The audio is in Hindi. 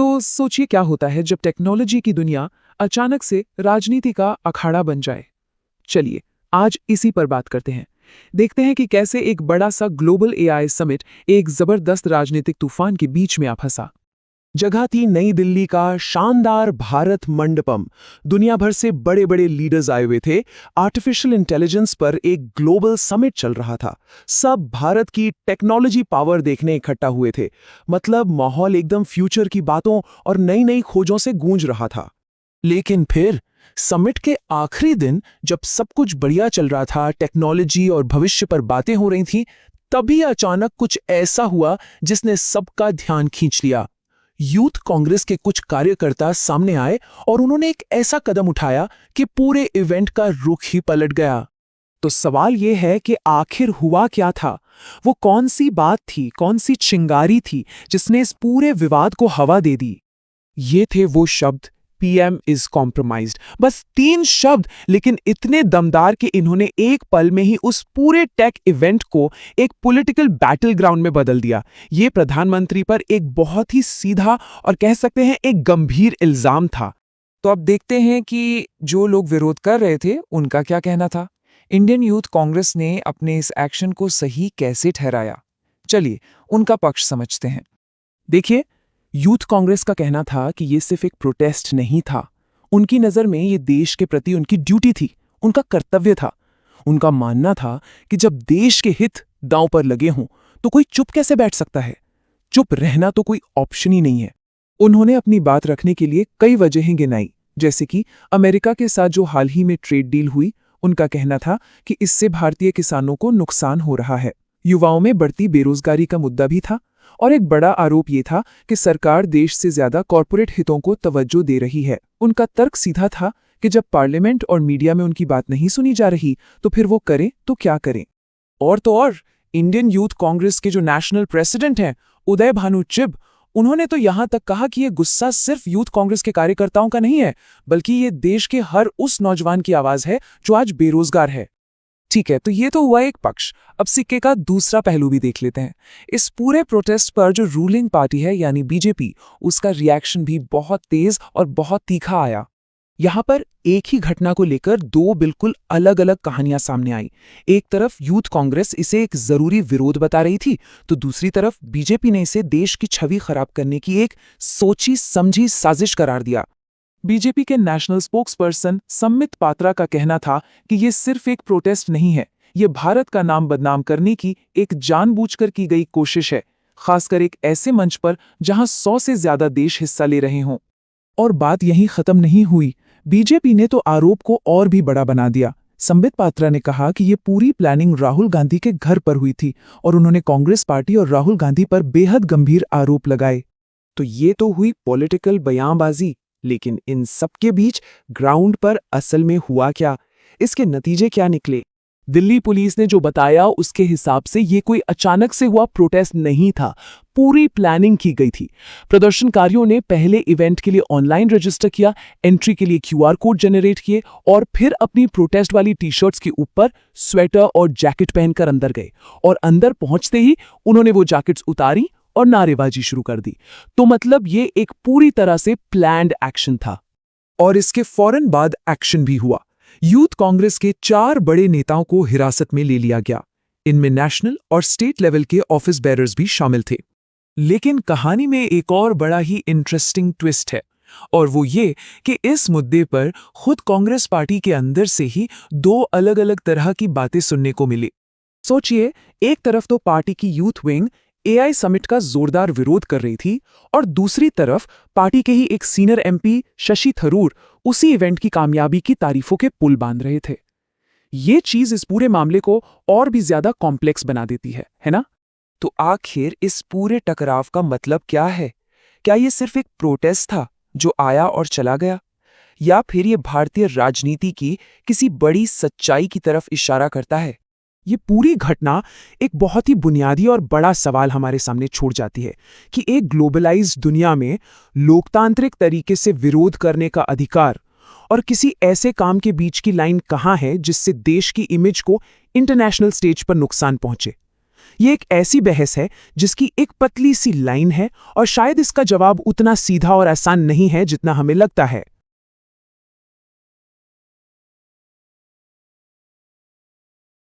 तो सोचिए क्या होता है जब टेक्नोलॉजी की दुनिया अचानक से राजनीति का अखाड़ा बन जाए। चलिए आज इसी पर बात करते हैं। देखते हैं कि कैसे एक बड़ा सा ग्लोबल एआई समिट एक जबरदस्त राजनीतिक तूफान के बीच में आ फंसा। जगह थी नई दिल्ली का शानदार भारत मंडपम। दुनिया भर से बड़े बड़े लीडर्स आए हुए थे। आर्टिफिशियल इंटेलिजेंस पर एक ग्लोबल समिट चल रहा था। सब भारत की टेक्नोलॉजी पावर देखने इकट्ठा हुए थे। मतलब माहौल एकदम फ्यूचर की बातों और नई नई खोजों से गूंज रहा था। लेकिन फिर समिट के आखिरी दिन जब सब कुछ बढ़िया चल रहा था, टेक्नोलॉजी और भविष्य पर बातें हो रही थीं, तभी अचानक कुछ ऐसा हुआ जिसने सबका ध्यान खींच लिया। यूथ कांग्रेस के कुछ कार्यकर्ता सामने आए और उन्होंने एक ऐसा कदम उठाया कि पूरे इवेंट का रुख ही पलट गया। तो सवाल यह है कि आखिर हुआ क्या था? वो कौन सी बात थी, कौन सी चिंगारी थी जिसने इस पूरे विवाद को हवा दे दी? ये थे वो शब्द, पीएम इज कॉम्प्रोमाइज्ड। बस 3 शब्द, लेकिन इतने दमदार कि इन्होंने एक पल में ही उस पूरे टेक इवेंट को एक पॉलिटिकल बैटल ग्राउंड में बदल दिया। ये प्रधानमंत्री पर एक बहुत ही सीधा और कह सकते हैं एक गंभीर इल्जाम था। तो अब देखते हैं कि जो लोग विरोध कर रहे थे उनका क्या कहना था। इंडियन यूथ कांग्रेस ने अपने इस एक्शन को सही कैसे ठहराया, चलिए उनका पक्ष समझते हैं। देखिए, यूथ कांग्रेस का कहना था कि ये सिर्फ एक प्रोटेस्ट नहीं था। उनकी नज़र में ये देश के प्रति उनकी ड्यूटी थी, उनका कर्तव्य था। उनका मानना था कि जब देश के हित दांव पर लगे हों तो कोई चुप कैसे बैठ सकता है। चुप रहना तो कोई ऑप्शन ही नहीं है। उन्होंने अपनी बात रखने के लिए कई वजहें गिनाई, जैसे कि अमेरिका के साथ जो हाल ही में ट्रेड डील हुई। उनका कहना था कि इससे भारतीय किसानों को नुकसान हो रहा है। युवाओं में बढ़ती बेरोजगारी का मुद्दा भी था, और एक बड़ा आरोप ये था कि सरकार देश से ज्यादा कॉरपोरेट हितों को तवज्जो दे रही है। उनका तर्क सीधा था कि जब पार्लियामेंट और मीडिया में उनकी बात नहीं सुनी जा रही तो फिर वो करें तो क्या करें। और तो और इंडियन यूथ कांग्रेस के जो नेशनल प्रेसिडेंट हैं, उदय भानु चिब, उन्होंने तो यहां तक कहा कि ये गुस्सा सिर्फ यूथ कांग्रेस के कार्यकर्ताओं का नहीं है, बल्कि ये देश के हर उस नौजवान की आवाज है जो आज बेरोजगार है। ठीक है, तो ये तो हुआ एक पक्ष। अब सिक्के का दूसरा पहलू भी देख लेते हैं। इस पूरे प्रोटेस्ट पर जो रूलिंग पार्टी है यानी बीजेपी, उसका रिएक्शन भी बहुत तेज और बहुत तीखा आया। यहां पर एक ही घटना को लेकर 2 बिल्कुल अलग अलग कहानियां सामने आई। एक तरफ यूथ कांग्रेस इसे एक जरूरी विरोध बता रही थी, तो दूसरी तरफ बीजेपी ने इसे देश की छवि खराब करने की एक सोची समझी साजिश करार दिया। बीजेपी के नेशनल स्पोक्सपर्सन सम्मित पात्रा का कहना था कि ये सिर्फ एक प्रोटेस्ट नहीं है, ये भारत का नाम बदनाम करने की एक जानबूझकर की गई कोशिश है, खासकर एक ऐसे मंच पर जहां 100 से ज्यादा देश हिस्सा ले रहे हों। और बात यहीं खत्म नहीं हुई। बीजेपी ने तो आरोप को और भी बड़ा बना दिया। सम्बित पात्रा ने कहा कि ये पूरी प्लानिंग राहुल गांधी के घर पर हुई थी और उन्होंने कांग्रेस पार्टी और राहुल गांधी पर बेहद गंभीर आरोप लगाए। तो ये तो हुई पॉलिटिकल बयानबाजी, लेकिन इन सबके बीच ग्राउंड पर असल में हुआ क्या? इसके नतीजे क्या निकले? दिल्ली पुलिस ने जो बताया उसके हिसाब से ये कोई अचानक से हुआ प्रोटेस्ट नहीं था, पूरी प्लानिंग की गई थी। प्रदर्शनकारियों ने पहले इवेंट के लिए ऑनलाइन रजिस्टर किया, एंट्री के लिए क्यूआर कोड जनरेट किए और फिर अपनी प्रोटेस्ट वाली टी-शर्ट्स के ऊपर स्वेटर और जैकेट पहनकर अंदर गए। और अंदर पहुंचते ही उन्होंने वो जैकेट्स उतारी और नारेबाजी शुरू कर दी। तो मतलब ये एक पूरी तरह से प्लान्ड एक्शन था। और इसके फौरन बाद एक्शन भी हुआ। यूथ कांग्रेस के 4 बड़े नेताओं को हिरासत में ले लिया गया। इनमें नेशनल और स्टेट लेवल के ऑफिस बेयरर्स भी शामिल थे। लेकिन कहानी में एक और बड़ा ही इंटरेस्टिंग ट्विस्ट है, और वो ये कि इस मुद्दे पर खुद कांग्रेस पार्टी के अंदर से ही 2 अलग-अलग तरह की बातें सुनने को मिली। सोचिए, एक तरफ तो पार्टी की यूथ विंग एआई समिट का जोरदार विरोध कर रही थी, और दूसरी तरफ पार्टी के ही एक सीनियर एमपी शशि थरूर उसी इवेंट की कामयाबी की तारीफों के पुल बांध रहे थे। ये चीज इस पूरे मामले को और भी ज्यादा कॉम्प्लेक्स बना देती है ना? तो आखिर इस पूरे टकराव का मतलब क्या है? क्या ये सिर्फ एक प्रोटेस्ट था जो आया और चला गया, या फिर ये भारतीय राजनीति की किसी बड़ी सच्चाई की तरफ इशारा करता है? ये पूरी घटना एक बहुत ही बुनियादी और बड़ा सवाल हमारे सामने छोड़ जाती है कि एक ग्लोबलाइज्ड दुनिया में लोकतांत्रिक तरीके से विरोध करने का अधिकार और किसी ऐसे काम के बीच की लाइन कहाँ है जिससे देश की इमेज को इंटरनेशनल स्टेज पर नुकसान पहुंचे। ये एक ऐसी बहस है जिसकी एक पतली सी लाइन है और शायद इसका जवाब उतना सीधा और आसान नहीं है जितना हमें लगता है।